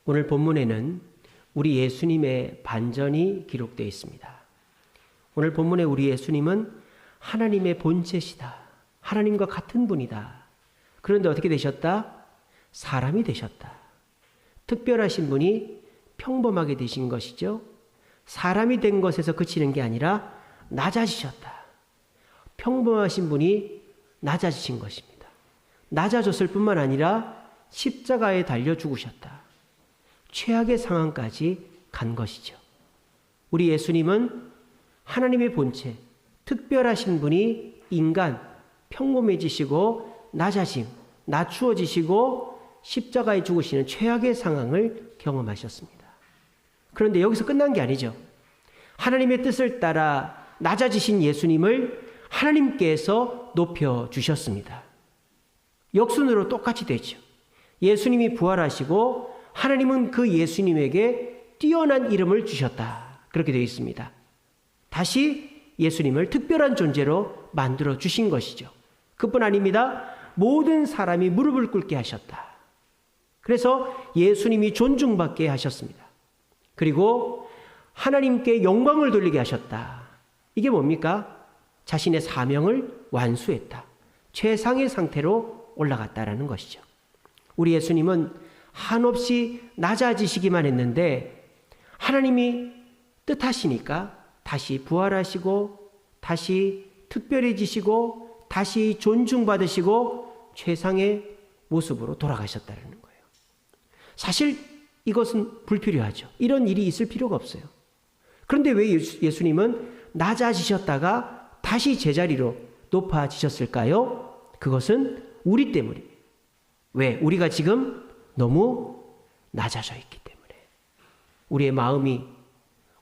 오늘 본문에는 우리 예수님의 반전이 기록되어 있습니다. 오늘 본문에 우리 예수님은 하나님의 본체시다. 하나님과 같은 분이다. 그런데 어떻게 되셨다? 사람이 되셨다. 특별하신 분이 평범하게 되신 것이죠. 사람이 된 것에서 그치는 게 아니라 낮아지셨다. 평범하신 분이 낮아지신 것입니다. 낮아졌을 뿐만 아니라 십자가에 달려 죽으셨다. 최악의 상황까지 간 것이죠. 우리 예수님은 하나님의 본체, 특별하신 분이 인간, 평범해지시고 낮추어지시고 십자가에 죽으시는 최악의 상황을 경험하셨습니다. 그런데 여기서 끝난 게 아니죠. 하나님의 뜻을 따라 낮아지신 예수님을 하나님께서 높여주셨습니다. 역순으로 똑같이 되죠. 예수님이 부활하시고 하나님은 그 예수님에게 뛰어난 이름을 주셨다. 그렇게 되어 있습니다. 다시 예수님을 특별한 존재로 만들어 주신 것이죠. 그뿐 아닙니다. 모든 사람이 무릎을 꿇게 하셨다. 그래서 예수님이 존중받게 하셨습니다. 그리고 하나님께 영광을 돌리게 하셨다. 이게 뭡니까? 자신의 사명을 완수했다. 최상의 상태로 올라갔다라는 것이죠. 우리 예수님은 한없이 낮아지시기만 했는데 하나님이 뜻하시니까 다시 부활하시고 다시 특별해지시고 다시 존중받으시고 최상의 모습으로 돌아가셨다는 거예요. 사실 이것은 불필요하죠. 이런 일이 있을 필요가 없어요. 그런데 왜 예수님은 낮아지셨다가 다시 제자리로 높아지셨을까요? 그것은 우리 때문입니다. 왜? 우리가 지금 너무 낮아져 있기 때문에. 우리의 마음이,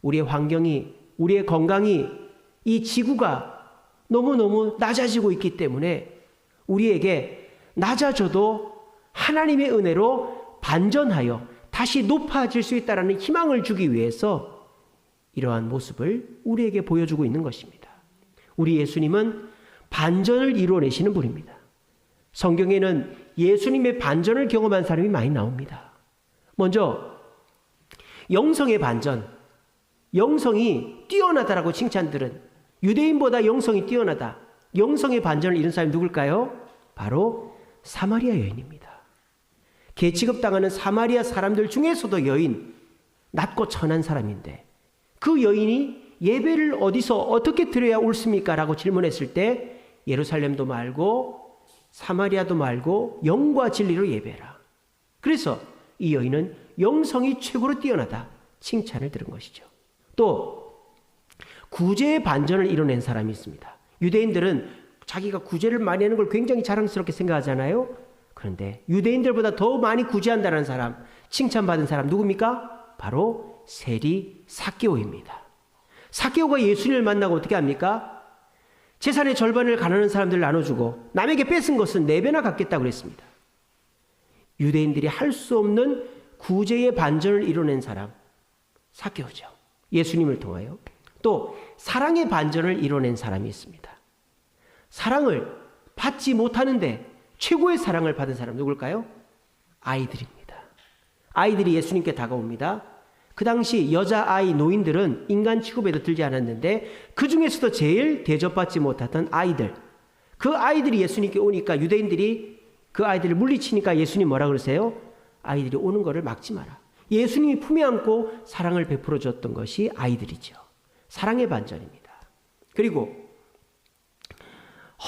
우리의 환경이, 우리의 건강이, 이 지구가 너무너무 낮아지고 있기 때문에 우리에게 낮아져도 하나님의 은혜로 반전하여 다시 높아질 수 있다는 희망을 주기 위해서 이러한 모습을 우리에게 보여주고 있는 것입니다. 우리 예수님은 반전을 이루어내시는 분입니다. 성경에는 예수님의 반전을 경험한 사람이 많이 나옵니다. 먼저 영성의 반전, 영성이 뛰어나다라고 칭찬들은 유대인보다 영성이 뛰어나다. 영성의 반전을 이룬 사람이 누굴까요? 바로 사마리아 여인입니다. 계취급당하는 사마리아 사람들 중에서도 여인, 낮고 천한 사람인데 그 여인이 예배를 어디서 어떻게 드려야 옳습니까? 라고 질문했을 때 예루살렘도 말고 사마리아도 말고 영과 진리로 예배해라. 그래서 이 여인은 영성이 최고로 뛰어나다 칭찬을 들은 것이죠. 또 구제의 반전을 이뤄낸 사람이 있습니다. 유대인들은 자기가 구제를 많이 하는 걸 굉장히 자랑스럽게 생각하잖아요. 그런데 유대인들보다 더 많이 구제한다는 사람, 칭찬받은 사람 누굽니까? 바로 세리 삭개오입니다. 삭개오가 예수님을 만나고 어떻게 합니까? 재산의 절반을 가난한 사람들 나눠주고 남에게 뺏은 것은 4배나 갚겠다고 그랬습니다. 유대인들이 할 수 없는 구제의 반전을 이뤄낸 사람, 삭개오죠. 예수님을 통하여. 또 사랑의 반전을 이뤄낸 사람이 있습니다. 사랑을 받지 못하는데 최고의 사랑을 받은 사람 누굴까요? 아이들입니다. 아이들이 예수님께 다가옵니다. 그 당시 여자아이 노인들은 인간 취급에도 들지 않았는데 그 중에서도 제일 대접받지 못하던 아이들, 그 아이들이 예수님께 오니까 유대인들이 그 아이들을 물리치니까 예수님 뭐라 그러세요? 아이들이 오는 거를 막지 마라. 예수님이 품에 안고 사랑을 베풀어 줬던 것이 아이들이죠. 사랑의 반전입니다. 그리고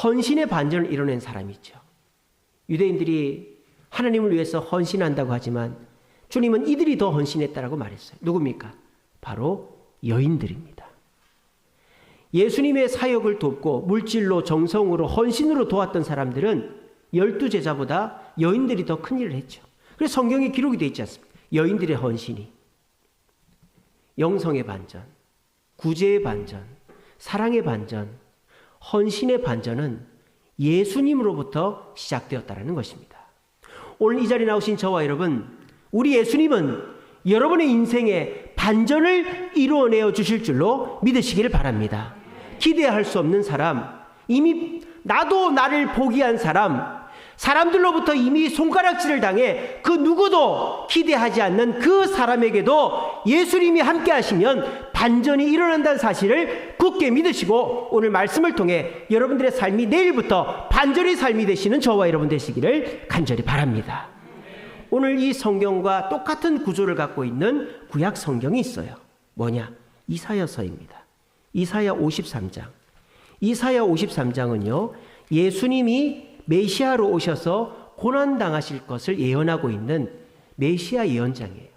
헌신의 반전을 이뤄낸 사람이 있죠. 유대인들이 하나님을 위해서 헌신한다고 하지만 주님은 이들이 더 헌신했다라고 말했어요. 누굽니까? 바로 여인들입니다. 예수님의 사역을 돕고 물질로 정성으로 헌신으로 도왔던 사람들은 12제자보다 여인들이 더 큰 일을 했죠. 그래서 성경에 기록이 되어 있지 않습니까? 여인들의 헌신이. 영성의 반전, 구제의 반전, 사랑의 반전, 헌신의 반전은 예수님으로부터 시작되었다는 것입니다. 오늘 이 자리에 나오신 저와 여러분, 우리 예수님은 여러분의 인생에 반전을 이루어내어 주실 줄로 믿으시기를 바랍니다. 기대할 수 없는 사람, 이미 나도 나를 포기한 사람, 사람들로부터 이미 손가락질을 당해 그 누구도 기대하지 않는 그 사람에게도 예수님이 함께 하시면 반전이 일어난다는 사실을 굳게 믿으시고 오늘 말씀을 통해 여러분들의 삶이 내일부터 반전의 삶이 되시는 저와 여러분 되시기를 간절히 바랍니다. 오늘 이 성경과 똑같은 구조를 갖고 있는 구약 성경이 있어요. 뭐냐? 이사야서입니다. 이사야 53장. 이사야 53장은요, 예수님이 메시아로 오셔서 고난당하실 것을 예언하고 있는 메시아 예언장이에요.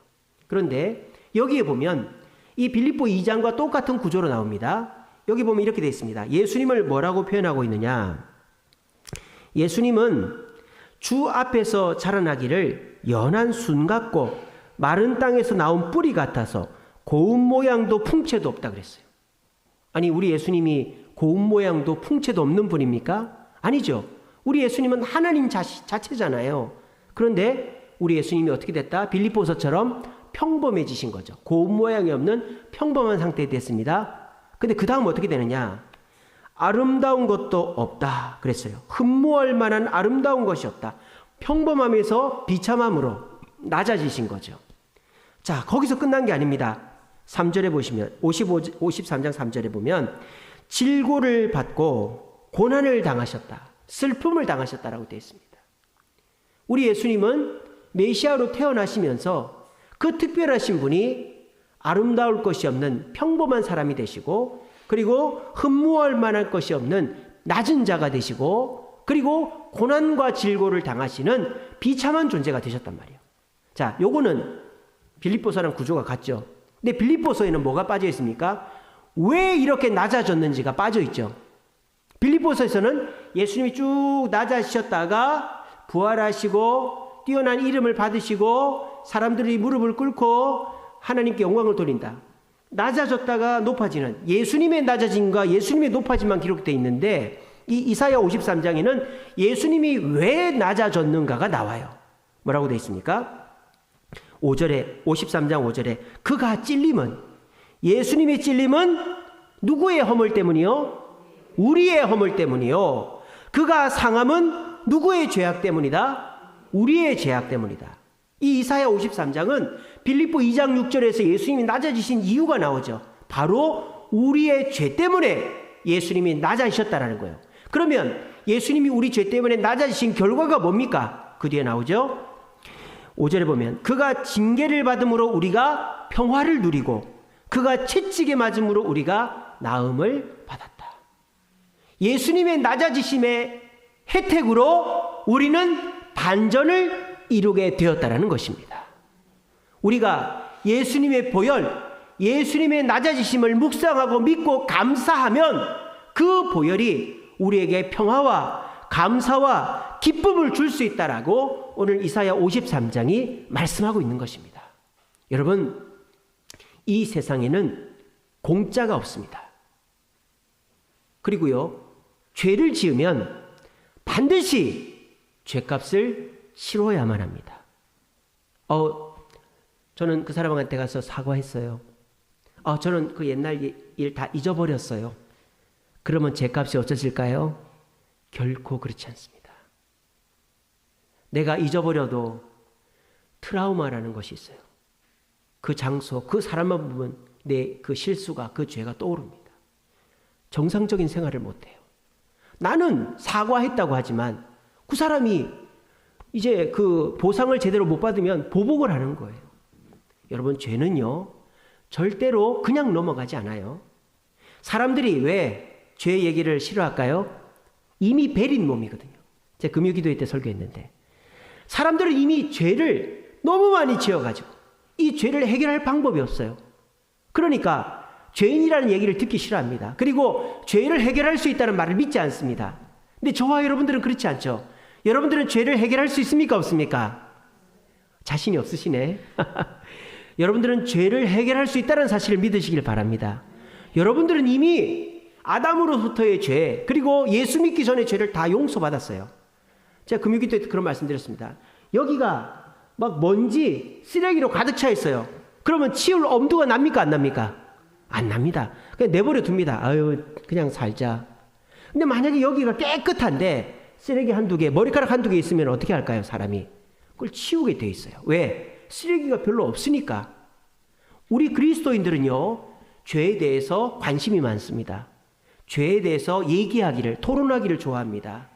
그런데 여기에 보면 이 빌립보 2장과 똑같은 구조로 나옵니다. 여기 보면 이렇게 되어 있습니다. 예수님을 뭐라고 표현하고 있느냐? 예수님은 주 앞에서 자라나기를 연한 순 같고 마른 땅에서 나온 뿌리 같아서 고운 모양도 풍채도 없다 그랬어요. 아니, 우리 예수님이 고운 모양도 풍채도 없는 분입니까? 아니죠. 우리 예수님은 하나님 자체잖아요. 그런데 우리 예수님이 어떻게 됐다? 빌립보서처럼 평범해지신 거죠. 고운 모양이 없는 평범한 상태에 됐습니다. 근데 그 다음 어떻게 되느냐? 아름다운 것도 없다 그랬어요. 흠모할 만한 아름다운 것이 없다. 평범함에서 비참함으로 낮아지신 거죠. 자, 거기서 끝난 게 아닙니다. 3절에 보시면 53장 3절에 보면 질고를 받고 고난을 당하셨다. 슬픔을 당하셨다라고 되어 있습니다. 우리 예수님은 메시아로 태어나시면서 그 특별하신 분이 아름다울 것이 없는 평범한 사람이 되시고, 그리고 흠모할 만한 것이 없는 낮은 자가 되시고, 그리고 고난과 질고를 당하시는 비참한 존재가 되셨단 말이에요. 자, 요거는 빌립보서랑 구조가 같죠. 근데 빌립보서에는 뭐가 빠져 있습니까? 왜 이렇게 낮아졌는지가 빠져 있죠. 빌립보서에서는 예수님이 쭉 낮아지셨다가 부활하시고 뛰어난 이름을 받으시고 사람들이 무릎을 꿇고 하나님께 영광을 돌린다. 낮아졌다가 높아지는, 예수님의 낮아짐과 예수님의 높아짐만 기록되어 있는데, 이 이사야 53장에는 예수님이 왜 낮아졌는가가 나와요. 뭐라고 되어 있습니까? 5절에, 53장 5절에 그가 찔림은, 예수님의 찔림은 누구의 허물 때문이요? 우리의 허물 때문이요. 그가 상함은 누구의 죄악 때문이다? 우리의 죄악 때문이다. 이 이사야 53장은 빌립보 2장 6절에서 예수님이 낮아지신 이유가 나오죠. 바로 우리의 죄 때문에 예수님이 낮아지셨다라는 거예요. 그러면 예수님이 우리 죄 때문에 낮아지신 결과가 뭡니까? 그 뒤에 나오죠. 5절에 보면 그가 징계를 받음으로 우리가 평화를 누리고 그가 채찍에 맞음으로 우리가 나음을 받았다. 예수님의 낮아지심의 혜택으로 우리는 반전을 이루게 되었다라는 것입니다. 우리가 예수님의 보혈, 예수님의 낮아지심을 묵상하고 믿고 감사하면 그 보혈이 우리에게 평화와 감사와 기쁨을 줄 수 있다라고 오늘 이사야 53장이 말씀하고 있는 것입니다. 여러분, 이 세상에는 공짜가 없습니다. 그리고요, 죄를 지으면 반드시 죄값을 치러야만 합니다. 저는 그 사람한테 가서 사과했어요. 저는 그 옛날 일 다 잊어버렸어요. 그러면 죄값이 어쩌질까요? 결코 그렇지 않습니다. 내가 잊어버려도 트라우마라는 것이 있어요. 그 장소, 그 사람만 보면 내 그 실수가, 그 죄가 떠오릅니다. 정상적인 생활을 못해요. 나는 사과했다고 하지만 그 사람이 이제 그 보상을 제대로 못 받으면 보복을 하는 거예요. 여러분, 죄는요, 절대로 그냥 넘어가지 않아요. 사람들이 왜 죄 얘기를 싫어할까요? 이미 베린 몸이거든요. 제가 금요기도회 때 설교했는데, 사람들은 이미 죄를 너무 많이 지어가지고 이 죄를 해결할 방법이 없어요. 그러니까 죄인이라는 얘기를 듣기 싫어합니다. 그리고 죄를 해결할 수 있다는 말을 믿지 않습니다. 근데 저와 여러분들은 그렇지 않죠. 여러분들은 죄를 해결할 수 있습니까? 없습니까? 자신이 없으시네. 여러분들은 죄를 해결할 수 있다는 사실을 믿으시길 바랍니다. 여러분들은 이미 아담으로부터의 죄, 그리고 예수 믿기 전의 죄를 다 용서받았어요. 제가 금요기도 때 그런 말씀 드렸습니다. 여기가 막 먼지, 쓰레기로 가득 차 있어요. 그러면 치울 엄두가 납니까? 안 납니까? 안 납니다. 그냥 내버려 둡니다. 그냥 살자. 근데 만약에 여기가 깨끗한데 쓰레기 한두 개, 머리카락 한두 개 있으면 어떻게 할까요, 사람이? 그걸 치우게 돼 있어요. 왜? 쓰레기가 별로 없으니까. 우리 그리스도인들은요, 죄에 대해서 관심이 많습니다. 죄에 대해서 얘기하기를, 토론하기를 좋아합니다.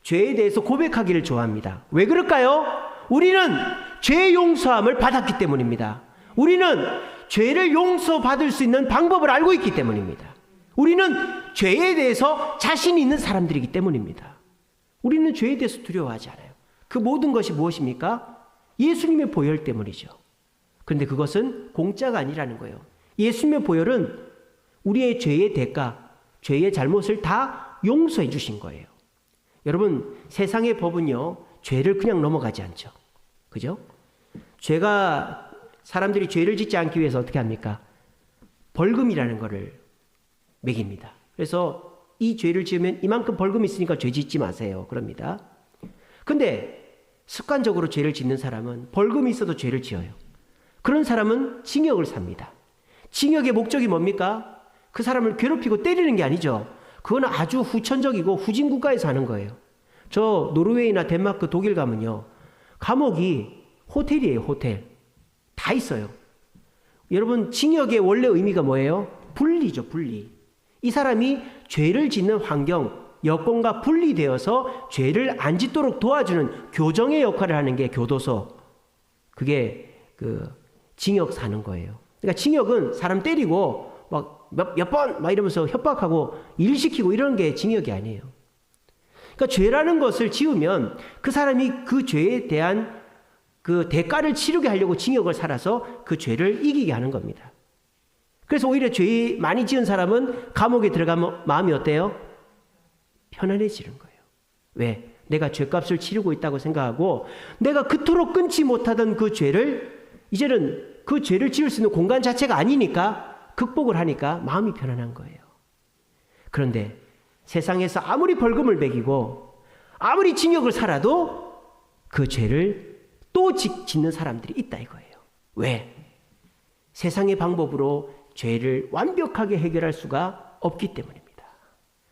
죄에 대해서 고백하기를 좋아합니다. 왜 그럴까요? 우리는 죄 용서함을 받았기 때문입니다. 우리는 죄를 용서받을 수 있는 방법을 알고 있기 때문입니다. 우리는 죄에 대해서 자신 있는 사람들이기 때문입니다. 우리는 죄에 대해서 두려워하지 않아요. 그 모든 것이 무엇입니까? 예수님의 보혈 때문이죠. 그런데 그것은 공짜가 아니라는 거예요. 예수님의 보혈은 우리의 죄의 대가, 죄의 잘못을 다 용서해 주신 거예요. 여러분, 세상의 법은요, 죄를 그냥 넘어가지 않죠. 그죠? 사람들이 죄를 짓지 않기 위해서 어떻게 합니까? 벌금이라는 거를 매깁니다. 그래서 이 죄를 지으면 이만큼 벌금이 있으니까 죄 짓지 마세요. 그럽니다. 근데 습관적으로 죄를 짓는 사람은 벌금이 있어도 죄를 지어요. 그런 사람은 징역을 삽니다. 징역의 목적이 뭡니까? 그 사람을 괴롭히고 때리는 게 아니죠. 그건 아주 후천적이고 후진 국가에서 하는 거예요. 저 노르웨이나 덴마크, 독일 가면요, 감옥이 호텔이에요. 호텔. 다 있어요. 여러분, 징역의 원래 의미가 뭐예요? 분리죠. 분리. 이 사람이 죄를 짓는 환경, 여건과 분리되어서 죄를 안 짓도록 도와주는 교정의 역할을 하는 게 교도소. 그게 징역 사는 거예요. 그러니까 징역은 사람 때리고 막 몇 번 막 이러면서 협박하고 일 시키고 이런 게 징역이 아니에요. 그러니까 죄라는 것을 지으면 그 사람이 그 죄에 대한 그 대가를 치르게 하려고 징역을 살아서 그 죄를 이기게 하는 겁니다. 그래서 오히려 죄 많이 지은 사람은 감옥에 들어가면 마음이 어때요? 편안해지는 거예요. 왜? 내가 죄값을 치르고 있다고 생각하고 내가 그토록 끊지 못하던 그 죄를 이제는 그 죄를 지을 수 있는 공간 자체가 아니니까 극복을 하니까 마음이 편안한 거예요. 그런데 세상에서 아무리 벌금을 매기고 아무리 징역을 살아도 그 죄를 또 짓는 사람들이 있다 이거예요. 왜? 세상의 방법으로 죄를 완벽하게 해결할 수가 없기 때문입니다.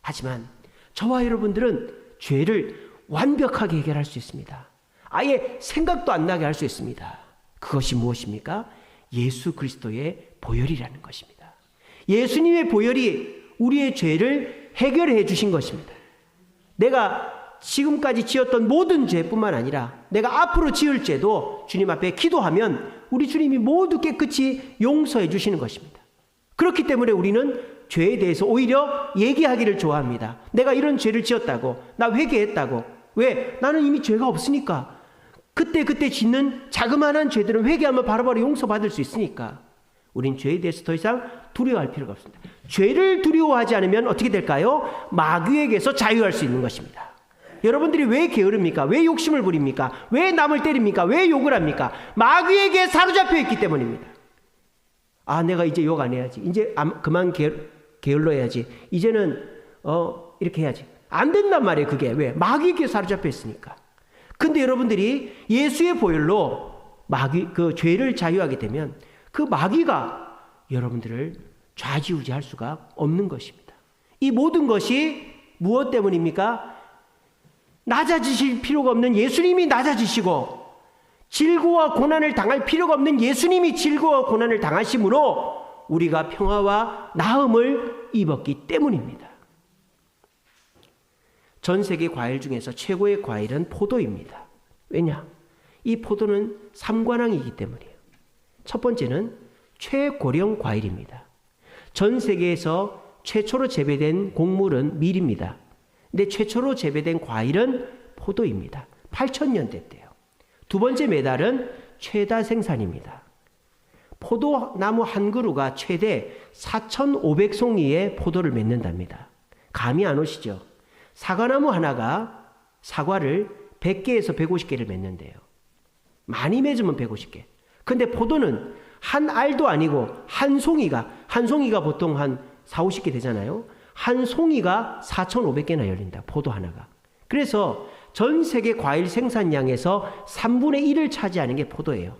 하지만 저와 여러분들은 죄를 완벽하게 해결할 수 있습니다. 아예 생각도 안 나게 할 수 있습니다. 그것이 무엇입니까? 예수 그리스도의 보혈이라는 것입니다. 예수님의 보혈이 우리의 죄를 해결해 주신 것입니다. 내가 지금까지 지었던 모든 죄뿐만 아니라 내가 앞으로 지을 죄도 주님 앞에 기도하면 우리 주님이 모두 깨끗이 용서해 주시는 것입니다. 그렇기 때문에 우리는 죄에 대해서 오히려 얘기하기를 좋아합니다. 내가 이런 죄를 지었다고, 나 회개했다고. 왜? 나는 이미 죄가 없으니까. 그때 짓는 자그마한 죄들은 회개하면 바로바로 용서받을 수 있으니까 우린 죄에 대해서 더 이상 두려워할 필요가 없습니다. 죄를 두려워하지 않으면 어떻게 될까요? 마귀에게서 자유할 수 있는 것입니다. 여러분들이 왜 게으릅니까? 왜 욕심을 부립니까? 왜 남을 때립니까? 왜 욕을 합니까? 마귀에게 사로잡혀 있기 때문입니다. 아, 내가 이제 욕 안 해야지. 이제 그만 게을러야지. 이제는 이렇게 해야지. 안 된단 말이에요. 그게 왜? 마귀에게 사로잡혀 있으니까. 근데 여러분들이 예수의 보혈로 그 죄를 자유하게 되면 그 마귀가 여러분들을 좌지우지할 수가 없는 것입니다. 이 모든 것이 무엇 때문입니까? 낮아지실 필요가 없는 예수님이 낮아지시고 질고와 고난을 당할 필요가 없는 예수님이 질고와 고난을 당하심으로 우리가 평화와 나음을 입었기 때문입니다. 전 세계 과일 중에서 최고의 과일은 포도입니다. 왜냐? 이 포도는 삼관왕이기 때문이에요. 첫 번째는 최고령 과일입니다. 전 세계에서 최초로 재배된 곡물은 밀입니다. 근데 최초로 재배된 과일은 포도입니다. 8000년대 때요. 두 번째 메달은 최다 생산입니다. 포도나무 한 그루가 최대 4,500송이의 포도를 맺는답니다. 감이 안 오시죠? 사과나무 하나가 사과를 100개에서 150개를 맺는데요. 많이 맺으면 150개. 근데 포도는 한 알도 아니고 한 송이가 보통 한 4, 50개 되잖아요. 한 송이가 4,500개나 열린다. 포도 하나가. 그래서 전 세계 과일 생산량에서 3분의 1을 차지하는 게 포도예요.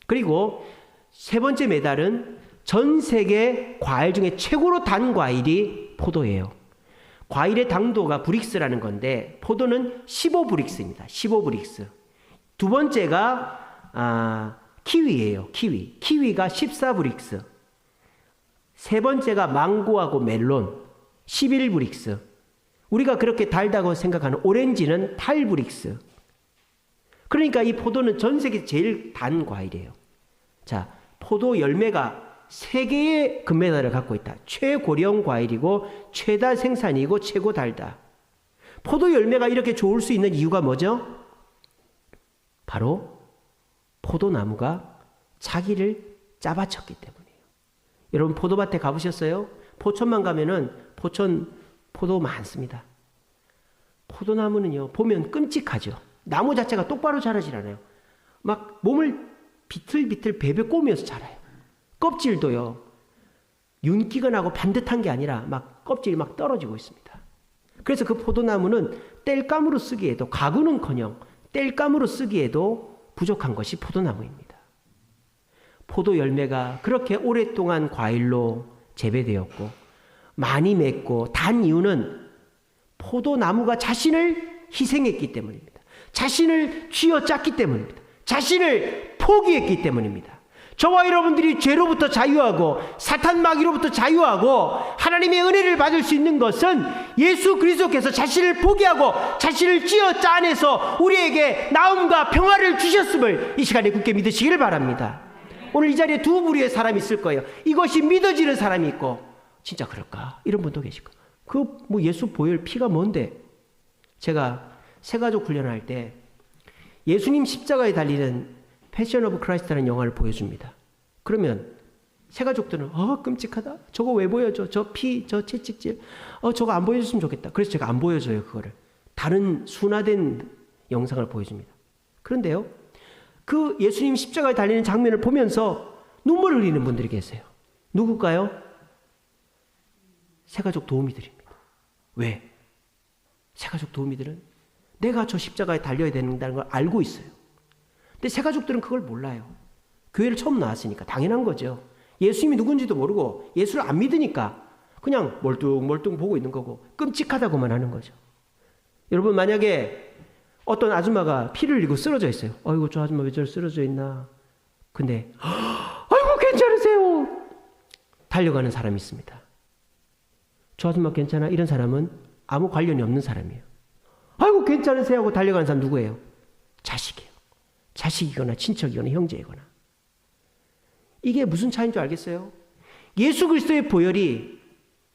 그리고 세 번째 메달은 전 세계 과일 중에 최고로 단 과일이 포도예요. 과일의 당도가 브릭스라는 건데 포도는 15브릭스입니다. 15브릭스. 두 번째가 키위예요. 키위가 14브릭스. 세 번째가 망고하고 멜론 11브릭스. 우리가 그렇게 달다고 생각하는 오렌지는 8브릭스. 그러니까 이 포도는 전 세계 제일 단 과일이에요. 자, 포도 열매가 3개의 금메달을 갖고 있다. 최고령 과일이고 최다 생산이고 최고 달다. 포도 열매가 이렇게 좋을 수 있는 이유가 뭐죠? 바로 포도나무가 자기를 짜바쳤기 때문이에요. 여러분 포도밭에 가보셨어요? 포천만 가면은 포도 많습니다. 포도나무는요 보면 끔찍하죠. 나무 자체가 똑바로 자라질 않아요. 막 몸을 비틀비틀 베베 꼬면서 자라요. 껍질도요 윤기가 나고 반듯한 게 아니라 막 껍질이 막 떨어지고 있습니다. 그래서 그 포도나무는 땔감으로 쓰기에도, 가구는커녕 땔감으로 쓰기에도 부족한 것이 포도나무입니다. 포도 열매가 그렇게 오랫동안 과일로 재배되었고 많이 맺고 단 이유는 포도나무가 자신을 희생했기 때문입니다. 자신을 쥐어짰기 때문입니다. 자신을 포기했기 때문입니다. 저와 여러분들이 죄로부터 자유하고 사탄 마귀로부터 자유하고 하나님의 은혜를 받을 수 있는 것은 예수 그리스도께서 자신을 포기하고 자신을 쥐어짜내서 우리에게 나음과 평화를 주셨음을 이 시간에 굳게 믿으시기를 바랍니다. 오늘 이 자리에 두 부류의 사람이 있을 거예요. 이것이 믿어지는 사람이 있고, 진짜 그럴까? 이런 분도 계실 거예요. 뭐 예수 보혈 피가 뭔데? 제가 새가족 훈련할 때 예수님 십자가에 달리는 패션 오브 크라이스트라는 영화를 보여줍니다. 그러면 새가족들은 끔찍하다. 저거 왜 보여줘? 저 피, 저 채찍질. 저거 안 보여줬으면 좋겠다. 그래서 제가 안 보여줘요. 그거를. 다른 순화된 영상을 보여줍니다. 그런데요, 그 예수님 십자가에 달리는 장면을 보면서 눈물을 흘리는 분들이 계세요. 누굴까요? 새가족 도우미들입니다. 왜? 새가족 도우미들은 내가 저 십자가에 달려야 된다는 걸 알고 있어요. 근데 새가족들은 그걸 몰라요. 교회를 처음 나왔으니까 당연한 거죠. 예수님이 누군지도 모르고 예수를 안 믿으니까 그냥 멀뚱멀뚱 보고 있는 거고 끔찍하다고만 하는 거죠. 여러분, 만약에 어떤 아줌마가 피를 흘리고 쓰러져 있어요. 아이고, 저 아줌마 왜 저리 쓰러져 있나. 근데 아이고, 괜찮으세요. 달려가는 사람이 있습니다. 저 아줌마 괜찮아? 이런 사람은 아무 관련이 없는 사람이에요. 아이고, 괜찮으세요 하고 달려가는 사람 누구예요? 자식이에요. 자식이거나 친척이거나 형제이거나. 이게 무슨 차이인 줄 알겠어요? 예수 그리스도의 보혈이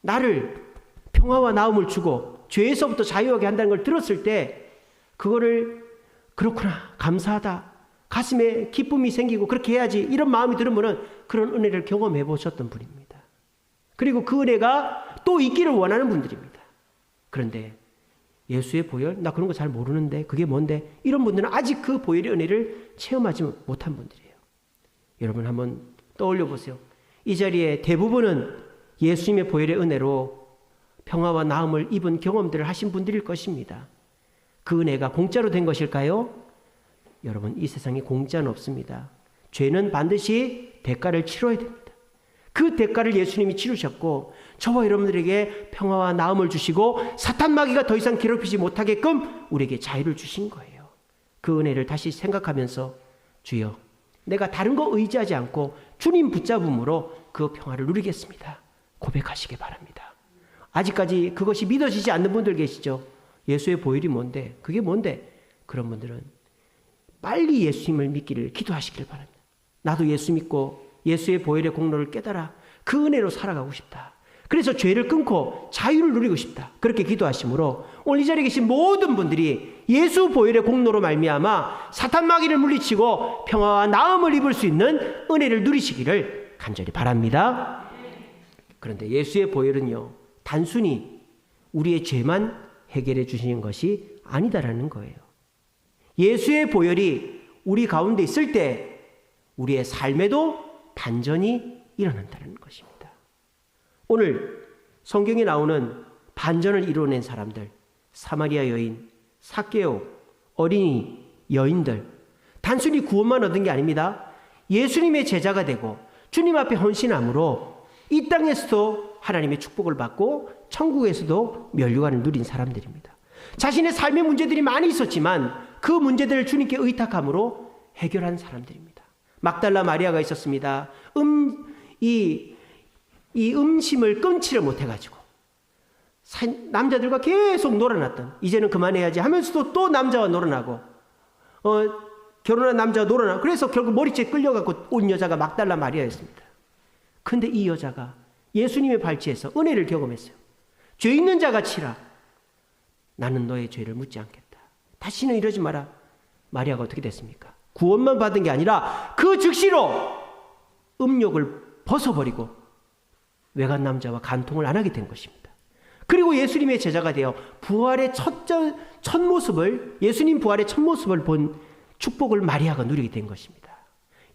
나를 평화와 나음을 주고 죄에서부터 자유하게 한다는 걸 들었을 때 그거를 그렇구나, 감사하다, 가슴에 기쁨이 생기고 그렇게 해야지, 이런 마음이 들으면 그런 은혜를 경험해 보셨던 분입니다. 그리고 그 은혜가 또 있기를 원하는 분들입니다. 그런데 예수의 보혈, 나 그런 거 잘 모르는데 그게 뭔데? 이런 분들은 아직 그 보혈의 은혜를 체험하지 못한 분들이에요. 여러분 한번 떠올려 보세요. 이 자리에 대부분은 예수님의 보혈의 은혜로 평화와 나음을 입은 경험들을 하신 분들일 것입니다. 그 은혜가 공짜로 된 것일까요? 여러분, 이 세상에 공짜는 없습니다. 죄는 반드시 대가를 치러야 됩니다. 그 대가를 예수님이 치르셨고 저와 여러분들에게 평화와 나음을 주시고 사탄 마귀가 더 이상 괴롭히지 못하게끔 우리에게 자유를 주신 거예요. 그 은혜를 다시 생각하면서 주여, 내가 다른 거 의지하지 않고 주님 붙잡음으로 그 평화를 누리겠습니다. 고백하시기 바랍니다. 아직까지 그것이 믿어지지 않는 분들 계시죠? 예수의 보혈이 뭔데? 그게 뭔데? 그런 분들은 빨리 예수님을 믿기를 기도하시길 바랍니다. 나도 예수 믿고 예수의 보혈의 공로를 깨달아 그 은혜로 살아가고 싶다. 그래서 죄를 끊고 자유를 누리고 싶다. 그렇게 기도하심으로 오늘 이 자리에 계신 모든 분들이 예수 보혈의 공로로 말미암아 사탄 마귀를 물리치고 평화와 나음을 입을 수 있는 은혜를 누리시기를 간절히 바랍니다. 그런데 예수의 보혈은요, 단순히 우리의 죄만 해결해 주시는 것이 아니다라는 거예요. 예수의 보혈이 우리 가운데 있을 때 우리의 삶에도 반전이 일어난다는 것입니다. 오늘 성경에 나오는 반전을 이루어낸 사람들, 사마리아 여인, 삭개오, 어린이, 여인들, 단순히 구원만 얻은 게 아닙니다. 예수님의 제자가 되고 주님 앞에 헌신함으로 이 땅에서도 하나님의 축복을 받고 천국에서도 면류관을 누린 사람들입니다. 자신의 삶의 문제들이 많이 있었지만 그 문제들을 주님께 의탁함으로 해결한 사람들입니다. 막달라 마리아가 있었습니다. 이 음심을 끊지를 못해가지고 남자들과 계속 놀아났던, 이제는 그만해야지 하면서도 또 남자와 놀아나고 결혼한 남자와 놀아나고, 그래서 결국 머리채 끌려갖고 온 여자가 막달라 마리아였습니다. 근데 이 여자가 예수님의 발치에서 은혜를 경험했어요. 죄 있는 자가 치라. 나는 너의 죄를 묻지 않겠다. 다시는 이러지 마라. 마리아가 어떻게 됐습니까? 구원만 받은 게 아니라 그 즉시로 음욕을 벗어버리고 외간 남자와 간통을 안 하게 된 것입니다. 그리고 예수님의 제자가 되어 부활의 첫 모습을, 예수님 부활의 첫 모습을 본 축복을 마리아가 누리게 된 것입니다.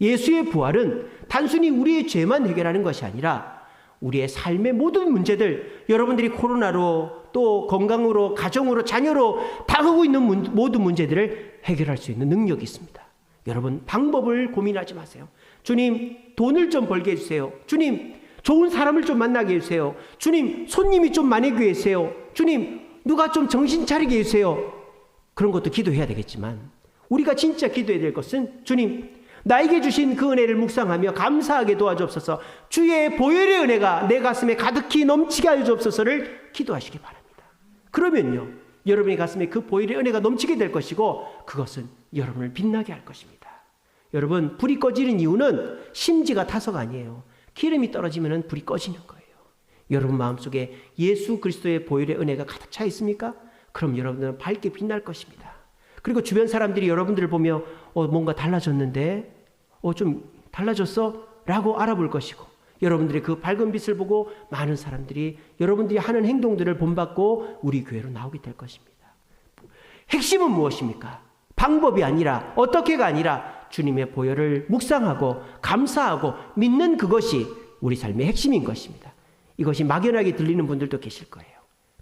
예수의 부활은 단순히 우리의 죄만 해결하는 것이 아니라 우리의 삶의 모든 문제들, 여러분들이 코로나로 또 건강으로 가정으로 자녀로 당하고 있는 모든 문제들을 해결할 수 있는 능력이 있습니다. 여러분, 방법을 고민하지 마세요. 주님, 돈을 좀 벌게 해주세요. 주님, 좋은 사람을 좀 만나게 해주세요. 주님, 손님이 좀 많이 해주세요. 주님, 누가 좀 정신 차리게 해주세요. 그런 것도 기도해야 되겠지만 우리가 진짜 기도해야 될 것은, 주님, 나에게 주신 그 은혜를 묵상하며 감사하게 도와주옵소서. 주의 보혈의 은혜가 내 가슴에 가득히 넘치게 하여 주옵소서를 기도하시기 바랍니다. 그러면요, 여러분의 가슴에 그 보혈의 은혜가 넘치게 될 것이고, 그것은 여러분을 빛나게 할 것입니다. 여러분, 불이 꺼지는 이유는 심지가 타서가 아니에요. 기름이 떨어지면 불이 꺼지는 거예요. 여러분 마음속에 예수 그리스도의 보혈의 은혜가 가득 차 있습니까? 그럼 여러분들은 밝게 빛날 것입니다. 그리고 주변 사람들이 여러분들을 보며 뭔가 달라졌는데 좀 달라졌어? 라고 알아볼 것이고, 여러분들의 그 밝은 빛을 보고 많은 사람들이 여러분들이 하는 행동들을 본받고 우리 교회로 나오게 될 것입니다. 핵심은 무엇입니까? 방법이 아니라, 어떻게가 아니라 주님의 보혈을 묵상하고 감사하고 믿는 그것이 우리 삶의 핵심인 것입니다. 이것이 막연하게 들리는 분들도 계실 거예요.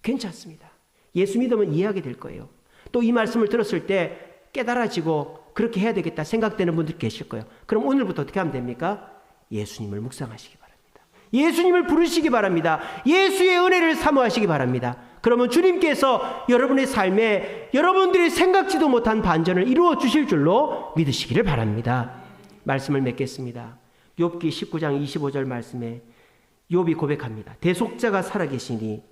괜찮습니다. 예수 믿으면 이해하게 될 거예요. 또 이 말씀을 들었을 때 깨달아지고 그렇게 해야 되겠다 생각되는 분들 계실 거예요. 그럼 오늘부터 어떻게 하면 됩니까? 예수님을 묵상하시기 바랍니다. 예수님을 부르시기 바랍니다. 예수의 은혜를 사모하시기 바랍니다. 그러면 주님께서 여러분의 삶에 여러분들이 생각지도 못한 반전을 이루어 주실 줄로 믿으시기를 바랍니다. 말씀을 맺겠습니다. 욥기 19장 25절 말씀에 욥이 고백합니다. 대속자가 살아계시니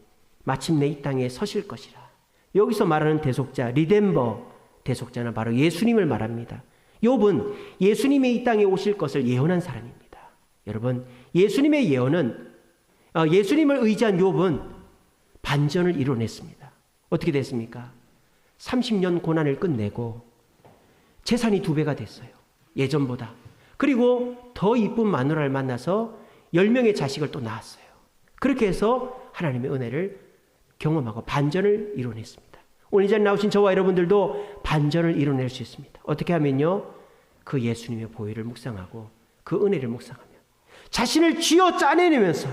마침내 이 땅에 서실 것이라. 여기서 말하는 대속자, 리뎀버, 대속자는 바로 예수님을 말합니다. 욥은 예수님이 이 땅에 오실 것을 예언한 사람입니다. 여러분, 예수님의 예언은, 예수님을 의지한 욥은 반전을 이뤄냈습니다. 어떻게 됐습니까? 30년 고난을 끝내고 재산이 2배가 됐어요. 예전보다. 그리고 더 이쁜 마누라를 만나서 10명의 자식을 또 낳았어요. 그렇게 해서 하나님의 은혜를 경험하고 반전을 이뤄냈습니다. 오늘 이 자리에 나오신 저와 여러분들도 반전을 이뤄낼 수 있습니다. 어떻게 하면요? 그 예수님의 보혈을 묵상하고 그 은혜를 묵상하며 자신을 쥐어 짜내면서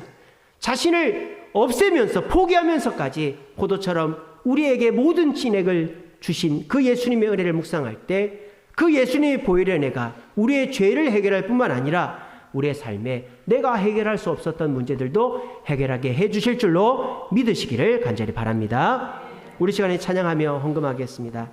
자신을 없애면서 포기하면서까지 포도처럼 우리에게 모든 진액을 주신 그 예수님의 은혜를 묵상할 때 그 예수님의 보혈의 은혜가 우리의 죄를 해결할 뿐만 아니라 우리의 삶에 내가 해결할 수 없었던 문제들도 해결하게 해주실 줄로 믿으시기를 간절히 바랍니다. 우리 시간에 찬양하며 헌금하겠습니다.